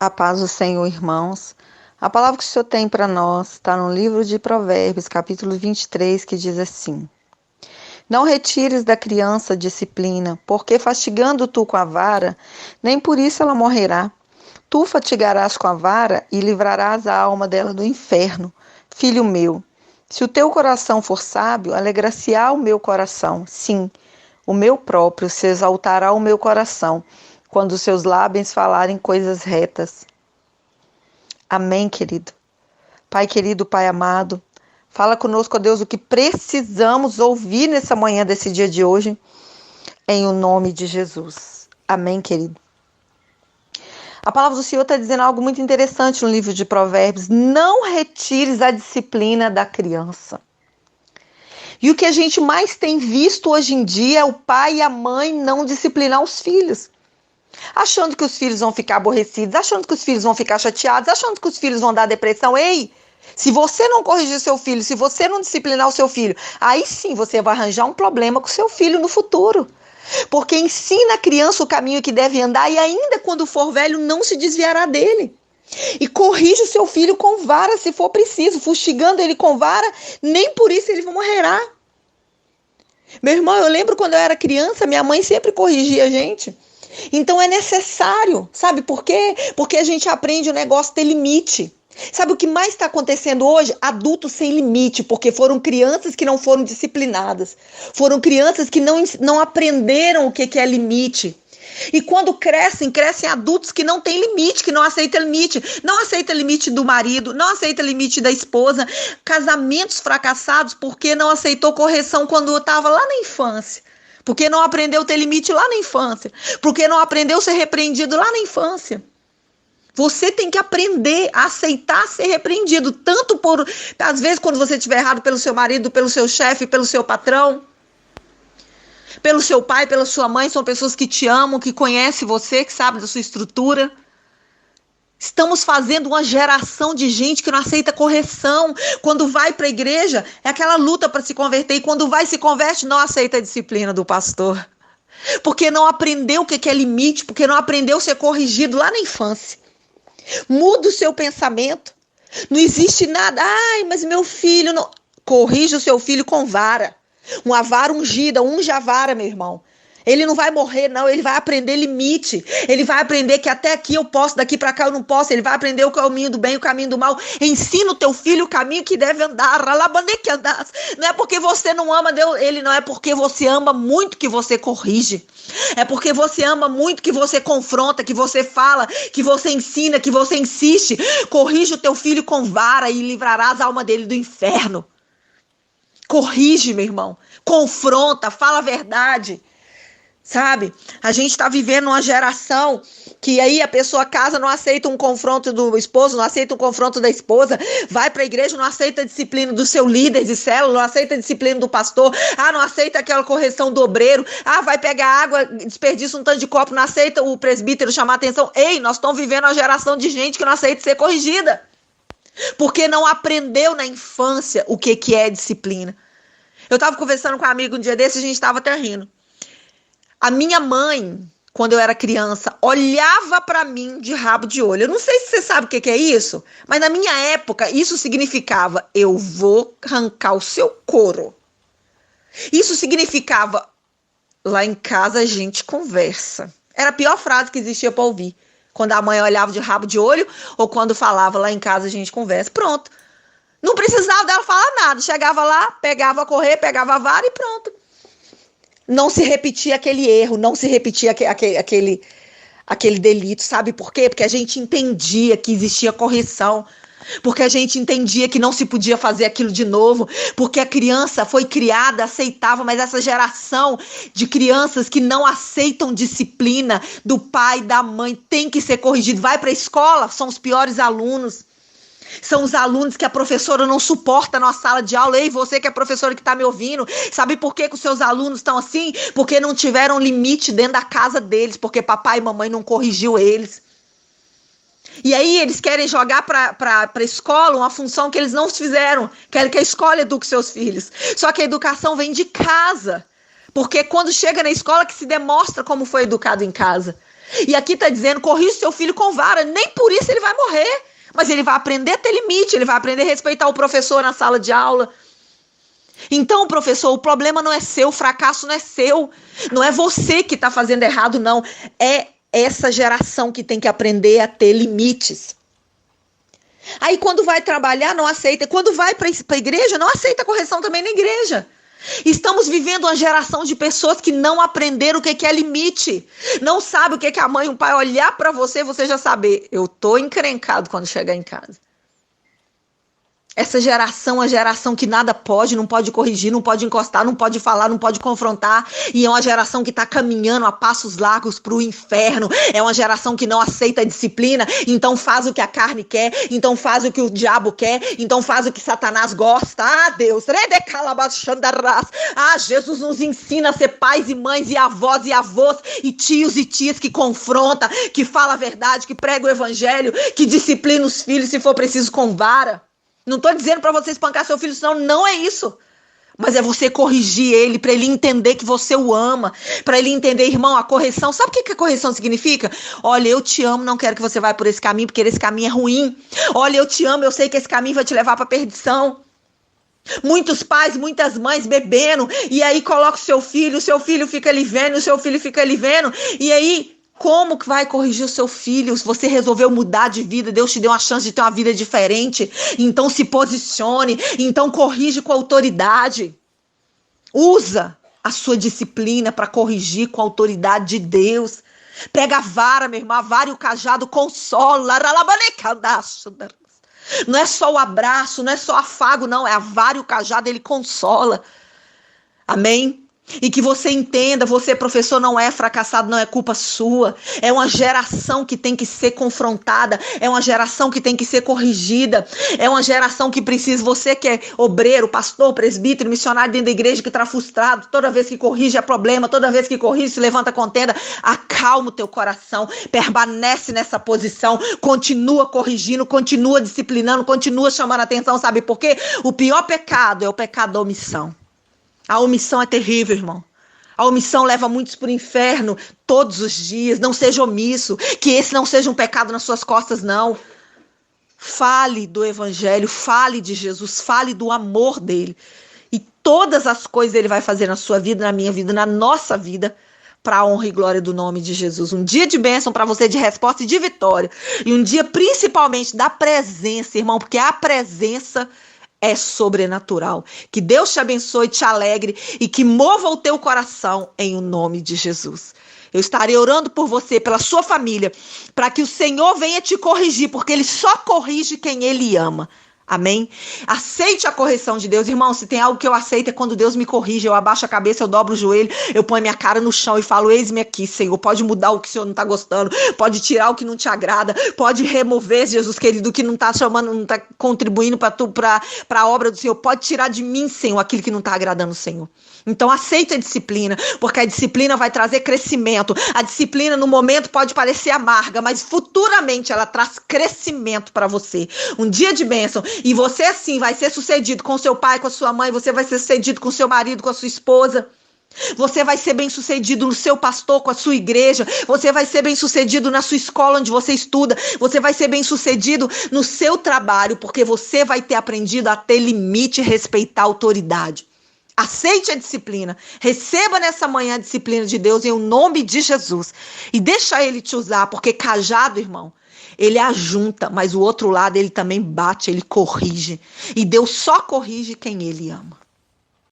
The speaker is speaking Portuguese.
A paz do Senhor, irmãos. A palavra que o Senhor tem para nós está no livro de Provérbios, capítulo 23, que diz assim: Não retires da criança a disciplina, porque fastigando tu com a vara, nem por isso ela morrerá. Tu fatigarás com a vara e livrarás a alma dela do inferno. Filho meu, se o teu coração for sábio, alegrar-se-á o meu coração. Sim, o meu próprio se exaltará o meu coração, quando os seus lábios falarem coisas retas. Amém, querido. Pai querido, Pai amado, fala conosco, ó Deus, o que precisamos ouvir nessa manhã desse dia de hoje, em o nome de Jesus. Amém, querido. A palavra do Senhor está dizendo algo muito interessante no livro de Provérbios: não retires a disciplina da criança. E o que a gente mais tem visto hoje em dia é o pai e a mãe não disciplinar os filhos. Achando que os filhos vão ficar aborrecidos, achando que os filhos vão ficar chateados, achando que os filhos vão dar depressão. Ei, se você não corrigir seu filho, se você não disciplinar o seu filho, aí sim você vai arranjar um problema com o seu filho no futuro. Porque ensina a criança o caminho que deve andar e ainda quando for velho não se desviará dele. E corrige o seu filho com vara se for preciso, fustigando ele com vara, nem por isso ele morrerá. Meu irmão, eu lembro quando eu era criança, minha mãe sempre corrigia a gente. Então é necessário, sabe por quê? Porque a gente aprende o negócio de ter limite. Sabe o que mais está acontecendo hoje? Adultos sem limite, porque foram crianças que não foram disciplinadas. Foram crianças que não aprenderam o que é limite. E quando crescem adultos que não têm limite, que não aceitam limite. Não aceita limite do marido, não aceita limite da esposa. Casamentos fracassados porque não aceitou correção quando estava lá na infância. Porque não aprendeu a ter limite lá na infância. Porque não aprendeu a ser repreendido lá na infância. Você tem que aprender a aceitar ser repreendido. Tanto por, às vezes, quando você estiver errado pelo seu marido, pelo seu chefe, pelo seu patrão. Pelo seu pai, pela sua mãe. São pessoas que te amam, que conhecem você, que sabem da sua estrutura. Estamos fazendo uma geração de gente que não aceita correção. Quando vai para a igreja, é aquela luta para se converter. E quando vai e se converte, não aceita a disciplina do pastor. Porque não aprendeu o que é limite, porque não aprendeu a ser corrigido lá na infância. Muda o seu pensamento. Não existe nada. Ai, mas meu filho não... Corrija o seu filho com vara. Uma vara ungida, unge a vara, meu irmão. Ele não vai morrer, não. Ele vai aprender limite. Ele vai aprender que até aqui eu posso, daqui para cá eu não posso. Ele vai aprender o caminho do bem e o caminho do mal. Ensina o teu filho o caminho que deve andar. Não é porque você não ama Deus, ele não é porque você ama muito que você corrige. É porque você ama muito que você confronta, que você fala, que você ensina, que você insiste. Corrige o teu filho com vara e livrarás a alma dele do inferno. Corrige, meu irmão. Confronta, fala a verdade. Sabe, a gente está vivendo uma geração que aí a pessoa casa, não aceita um confronto do esposo, não aceita um confronto da esposa, vai para a igreja, não aceita a disciplina do seu líder de célula, não aceita a disciplina do pastor, não aceita aquela correção do obreiro, vai pegar água, desperdiça um tanto de copo, não aceita o presbítero chamar atenção. Ei, nós estamos vivendo uma geração de gente que não aceita ser corrigida, porque não aprendeu na infância o que é disciplina. Eu estava conversando com um amigo um dia desse, a gente estava até rindo. A minha mãe, quando eu era criança, olhava para mim de rabo de olho. Eu não sei se você sabe o que é isso, mas na minha época isso significava: eu vou arrancar o seu couro. Isso significava: lá em casa a gente conversa. Era a pior frase que existia para ouvir. Quando a mãe olhava de rabo de olho ou quando falava: lá em casa a gente conversa. Pronto. Não precisava dela falar nada. Chegava lá, pegava a correr, pegava a vara e pronto. Não se repetia aquele erro, não se repetia aquele delito, sabe por quê? Porque a gente entendia que existia correção, porque a gente entendia que não se podia fazer aquilo de novo, porque a criança foi criada, aceitava, mas essa geração de crianças que não aceitam disciplina do pai, da mãe, tem que ser corrigido. Vai para a escola, são os piores alunos. São os alunos que a professora não suporta na sala de aula. Ei, você que é professora que está me ouvindo, sabe por que os seus alunos estão assim? Porque não tiveram limite dentro da casa deles, porque papai e mamãe não corrigiu eles. E aí eles querem jogar para a escola uma função que eles não fizeram. Querem que a escola eduque seus filhos. Só que a educação vem de casa. Porque quando chega na escola que se demonstra como foi educado em casa. E aqui está dizendo, corrija seu filho com vara. Nem por isso ele vai morrer. Mas ele vai aprender a ter limite, ele vai aprender a respeitar o professor na sala de aula. Então, professor, o problema não é seu, o fracasso não é seu. Não é você que está fazendo errado, não. É essa geração que tem que aprender a ter limites. Aí quando vai trabalhar, não aceita. Quando vai para a igreja, não aceita correção também na igreja. Estamos vivendo uma geração de pessoas que não aprenderam o que é limite. Não sabe o que é a mãe e o pai olhar para você, você já saber. Eu tô encrencado quando chegar em casa. Essa geração é a geração que nada pode, não pode corrigir, não pode encostar, não pode falar, não pode confrontar. E é uma geração que está caminhando a passos largos para o inferno. É uma geração que não aceita a disciplina, então faz o que a carne quer, então faz o que o diabo quer, então faz o que Satanás gosta. Ah, Deus! Ah, Jesus nos ensina a ser pais e mães e avós e avós e tios e tias que confronta, que fala a verdade, que prega o evangelho, que disciplina os filhos se for preciso com vara. Não estou dizendo para você espancar seu filho, senão não é isso. Mas é você corrigir ele, para ele entender que você o ama. Para ele entender, irmão, a correção. Sabe o que a correção significa? Olha, eu te amo, não quero que você vá por esse caminho, porque esse caminho é ruim. Olha, eu te amo, eu sei que esse caminho vai te levar para a perdição. Muitos pais, muitas mães bebendo, e aí coloca o seu filho fica ali vendo, o seu filho fica ali vendo, e aí... Como que vai corrigir o seu filho se você resolveu mudar de vida? Deus te deu uma chance de ter uma vida diferente. Então se posicione, então corrige com autoridade. Usa a sua disciplina para corrigir com a autoridade de Deus. Pega a vara, meu irmão, a vara e o cajado consola. Não é só o abraço, não é só o afago, não. É a vara e o cajado, ele consola. Amém? E que você entenda, você professor não é fracassado, não é culpa sua. É uma geração que tem que ser confrontada, é uma geração que tem que ser corrigida, é uma geração que precisa, você que é obreiro, pastor, presbítero, missionário dentro da igreja que está frustrado, toda vez que corrige é problema, toda vez que corrige se levanta contenda, acalma o teu coração, permanece nessa posição, continua corrigindo, continua disciplinando, continua chamando a atenção, sabe por quê? O pior pecado é o pecado da omissão. A omissão é terrível, irmão. A omissão leva muitos para o inferno todos os dias. Não seja omisso. Que esse não seja um pecado nas suas costas, não. Fale do evangelho, fale de Jesus, fale do amor dele. E todas as coisas ele vai fazer na sua vida, na minha vida, na nossa vida, para a honra e glória do nome de Jesus. Um dia de bênção para você, de resposta e de vitória. E um dia principalmente da presença, irmão, porque a presença é sobrenatural. Que Deus te abençoe, te alegre e que mova o teu coração em o nome de Jesus. Eu estarei orando por você, pela sua família, para que o Senhor venha te corrigir, porque Ele só corrige quem Ele ama. Amém? Aceite a correção de Deus. Irmão, se tem algo que eu aceito é quando Deus me corrige. Eu abaixo a cabeça, eu dobro o joelho, eu ponho minha cara no chão e falo, eis-me aqui, Senhor. Pode mudar o que o Senhor não está gostando, pode tirar o que não te agrada, pode remover, Jesus querido, o que não está chamando, não está contribuindo para a obra do Senhor. Pode tirar de mim, Senhor, aquilo que não está agradando o Senhor. Então aceita a disciplina, porque a disciplina vai trazer crescimento. A disciplina no momento pode parecer amarga, mas futuramente ela traz crescimento para você. Um dia de bênção. E você assim vai ser sucedido com seu pai, com a sua mãe, você vai ser sucedido com seu marido, com a sua esposa. Você vai ser bem sucedido no seu pastor, com a sua igreja. Você vai ser bem sucedido na sua escola onde você estuda. Você vai ser bem sucedido no seu trabalho, porque você vai ter aprendido a ter limite e respeitar a autoridade. Aceite a disciplina, receba nessa manhã a disciplina de Deus em o nome de Jesus e deixa Ele te usar, porque cajado, irmão, ele ajunta, mas o outro lado ele também bate, ele corrige, e Deus só corrige quem Ele ama.